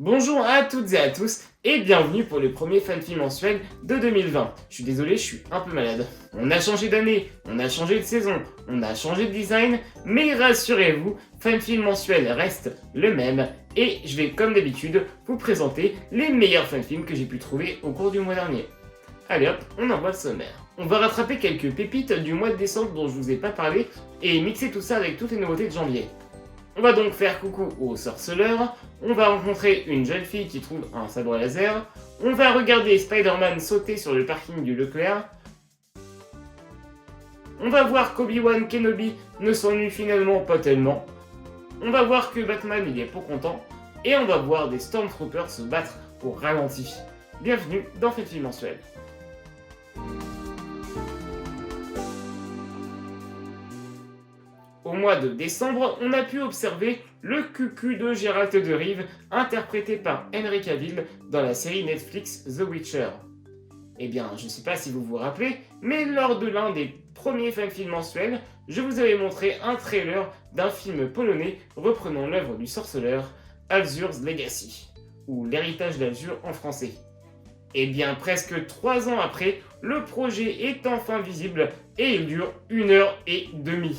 Bonjour à toutes et à tous et bienvenue pour le premier fanfilm mensuel de 2020. Je suis désolé, je suis un peu malade. On a changé d'année, on a changé de saison, on a changé de design, mais rassurez-vous, fanfilm mensuel reste le même et je vais comme d'habitude vous présenter les meilleurs fanfilms que j'ai pu trouver au cours du mois dernier. Allez hop, on envoie le sommaire. On va rattraper quelques pépites du mois de décembre dont je vous ai pas parlé et mixer tout ça avec toutes les nouveautés de janvier. On va donc faire coucou au sorceleur, on va rencontrer une jeune fille qui trouve un sabre laser, on va regarder Spider-Man sauter sur le parking du Leclerc, on va voir qu'Obi-Wan Kenobi ne s'ennuie finalement pas tellement, on va voir que Batman il est pas content, et on va voir des Stormtroopers se battre au ralenti. Bienvenue dans Fanfilm mensuel. Au mois de décembre, on a pu observer le cucu de Geralt de Rive, interprété par Henry Cavill dans la série Netflix The Witcher. Eh bien, je ne sais pas si vous vous rappelez, mais lors de l'un des premiers fanfilms mensuels, je vous avais montré un trailer d'un film polonais reprenant l'œuvre du sorceleur, Azur's Legacy, ou L'héritage d'Azur en français. Eh bien, presque 3 ans après, le projet est enfin visible et il dure 1h30.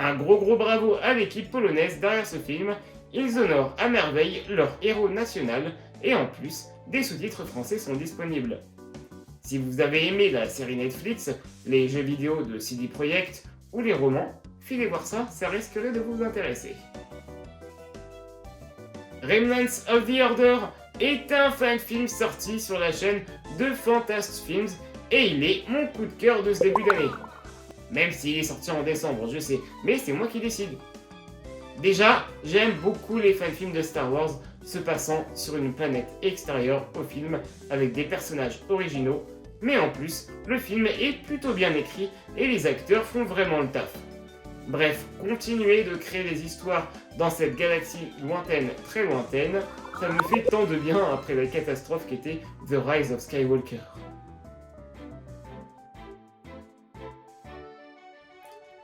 Un gros bravo à l'équipe polonaise derrière ce film, ils honorent à merveille leur héros national et en plus, des sous-titres français sont disponibles. Si vous avez aimé la série Netflix, les jeux vidéo de CD Projekt ou les romans, filez voir ça, ça risquerait de vous intéresser. Remnants of the Order est un fan-film sorti sur la chaîne de Fantast Films et il est mon coup de cœur de ce début d'année. Même s'il est sorti en décembre, je sais, mais c'est moi qui décide. Déjà, j'aime beaucoup les fanfilms de Star Wars se passant sur une planète extérieure au film avec des personnages originaux, mais en plus, le film est plutôt bien écrit et les acteurs font vraiment le taf. Bref, continuez de créer des histoires dans cette galaxie lointaine, très lointaine, ça me fait tant de bien après la catastrophe qu'était The Rise of Skywalker.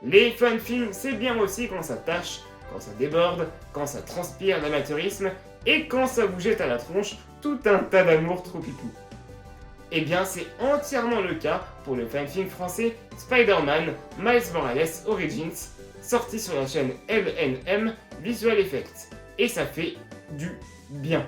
Les fanfilms, c'est bien aussi quand ça tâche, quand ça déborde, quand ça transpire l'amateurisme et quand ça vous jette à la tronche tout un tas d'amour trop pipou. Eh bien, c'est entièrement le cas pour le fanfilm français Spider-Man Miles Morales Origins, sorti sur la chaîne LNM Visual Effects. Et ça fait du bien.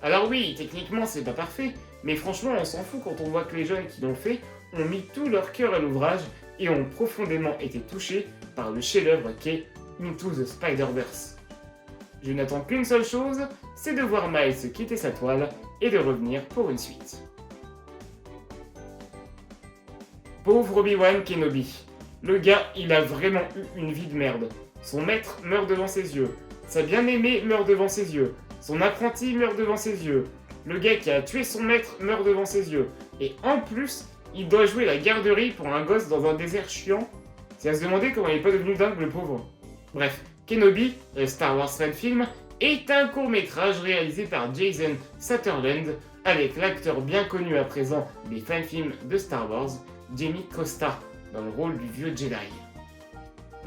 Alors oui, techniquement c'est pas parfait, mais franchement on s'en fout quand on voit que les jeunes qui l'ont fait ont mis tout leur cœur à l'ouvrage et ont profondément été touchés par le chef-d'œuvre qu'est Into the Spider-Verse. Je n'attends qu'une seule chose, c'est de voir Miles quitter sa toile et de revenir pour une suite. Pauvre Obi-Wan Kenobi. Le gars, il a vraiment eu une vie de merde. Son maître meurt devant ses yeux. Sa bien-aimée meurt devant ses yeux. Son apprenti meurt devant ses yeux. Le gars qui a tué son maître meurt devant ses yeux. Et en plus, il doit jouer la garderie pour un gosse dans un désert chiant. C'est à se demander comment il n'est pas devenu dingue, le pauvre. Bref, Kenobi, le Star Wars fan film, est un court-métrage réalisé par Jason Sutherland avec l'acteur bien connu à présent des fanfilms de Star Wars, Jamie Costa, dans le rôle du vieux Jedi.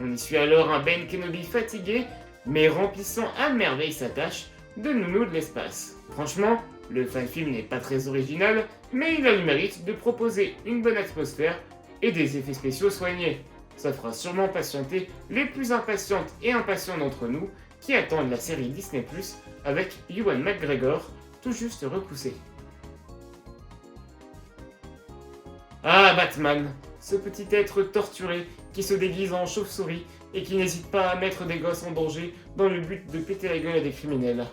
On y suit alors un Ben Kenobi fatigué, mais remplissant à merveille sa tâche de nounou de l'espace. Franchement, le fanfilm n'est pas très original, mais il a le mérite de proposer une bonne atmosphère et des effets spéciaux soignés. Ça fera sûrement patienter les plus impatientes et impatients d'entre nous qui attendent la série Disney+, avec Ewan McGregor, tout juste repoussé. Ah, Batman, ce petit être torturé qui se déguise en chauve-souris et qui n'hésite pas à mettre des gosses en danger dans le but de péter la gueule à des criminels.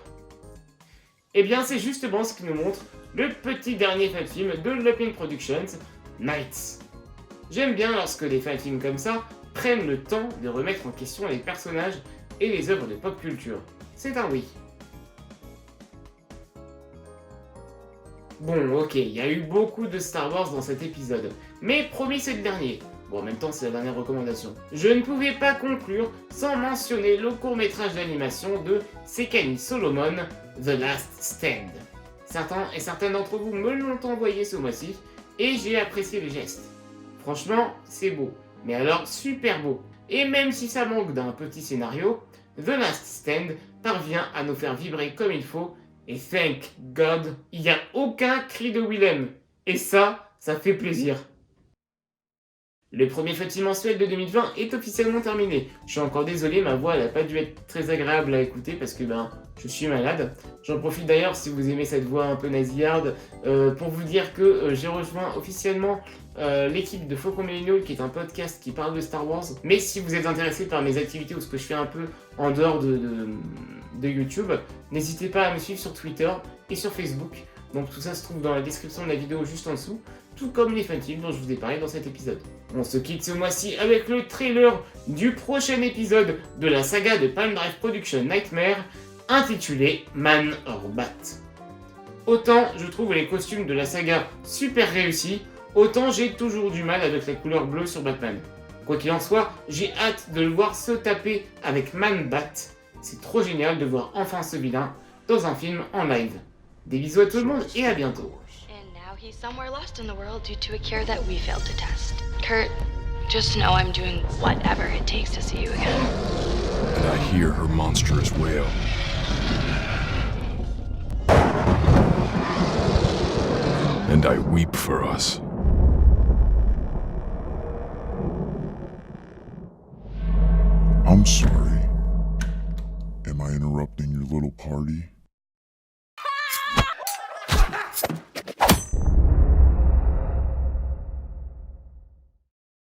Eh bien, c'est justement ce qui nous montre le petit dernier fanfilm de Looping Productions, Knights. J'aime bien lorsque des fanfilms comme ça prennent le temps de remettre en question les personnages et les œuvres de pop culture. C'est un oui. Bon, ok, il y a eu beaucoup de Star Wars dans cet épisode, mais promis c'est le dernier. Bon, en même temps, c'est la dernière recommandation. Je ne pouvais pas conclure sans mentionner le court-métrage d'animation de Sekani Solomon, The Last Stand. Certains et certaines d'entre vous me l'ont envoyé ce mois-ci, et j'ai apprécié les gestes. Franchement, c'est beau, mais alors super beau. Et même si ça manque d'un petit scénario, The Last Stand parvient à nous faire vibrer comme il faut Et thank God, il n'y a aucun cri de Willem. Et ça fait plaisir. Le premier Fati mensuel de 2020 est officiellement terminé. Je suis encore désolé, ma voix n'a pas dû être très agréable à écouter parce que je suis malade. J'en profite d'ailleurs, si vous aimez cette voix un peu nasillarde, pour vous dire que j'ai rejoint officiellement l'équipe de Faucon Mélino, qui est un podcast qui parle de Star Wars. Mais si vous êtes intéressé par mes activités ou ce que je fais un peu en dehors de YouTube, n'hésitez pas à me suivre sur Twitter et sur Facebook. Donc tout ça se trouve dans la description de la vidéo juste en dessous, tout comme les fanfilms dont je vous ai parlé dans cet épisode. On se quitte ce mois-ci avec le trailer du prochain épisode de la saga de Palm Drive Production Nightmare, intitulé Man or Bat. Autant je trouve les costumes de la saga super réussis, autant j'ai toujours du mal avec la couleur bleue sur Batman. Quoi qu'il en soit, j'ai hâte de le voir se taper avec Man Bat. C'est trop génial de voir enfin ce vilain dans un film en live. Des bisous à tout le monde et à bientôt. And now he's somewhere lost in the world due to a cure that we failed to test. Kurt, just know I'm doing whatever it takes to see you again. And I hear her monstrous wail. And I weep for us. I'm sorry. Am I interrupting your little party?